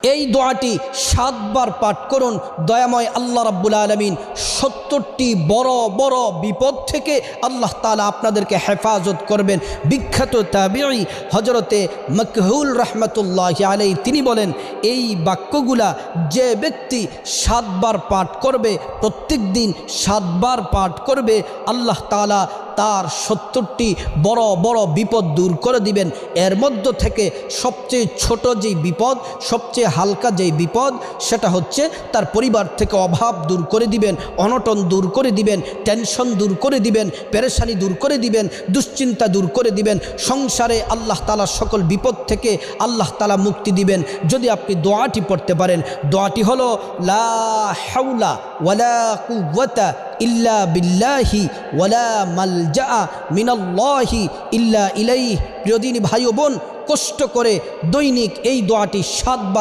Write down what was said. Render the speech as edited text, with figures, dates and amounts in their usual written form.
এই দোয়াটি 7 বার পাঠ করুন। দয়াময় আল্লাহ রাব্বুল আলামিন 70টি বড় বড় বিপদ থেকে আল্লাহ তাআলা আপনাদেরকে হেফাজত করবেন। বিখ্যাত তাবিঈ হযরতে মাকহুল রাহমাতুল্লাহি আলাইহি তিনি বলেন, এই বাক্যগুলা যে ব্যক্তি 7 বার পাঠ করবে, প্রত্যেক দিন 7 বার পাঠ করবে, আল্লাহ তাআলা তার 70টি বড় বড় বিপদ দূর করে দিবেন। এর মধ্য থেকে সবচেয়ে ছোট যেই বিপদ, সবচেয়ে হালকা যেই বিপদ, সেটা হচ্ছে তার পরিবার থেকে অভাব দূর করে দিবেন, অনটন দূর করে দিবেন, টেনশন দূর করে দিবেন, পেরেশানি দূর করে দিবেন, দুশ্চিন্তা দূর করে দিবেন। সংসারে আল্লাহ তাআলা সকল বিপদ থেকে আল্লাহ তাআলা মুক্তি দিবেন যদি আপনি দোয়াটি পড়তে পারেন। দোয়াটি হলো লা হাওলা ওয়ালা কুওয়াতা ইল্লা বিল্লাহি ওয়ালা মালজা মিনাল্লাহি ইল্লা ইলাইহি। প্রিয় দিনী ভাই ও বোন, কষ্ট করে দৈনিক এই দোয়াটি 7 বার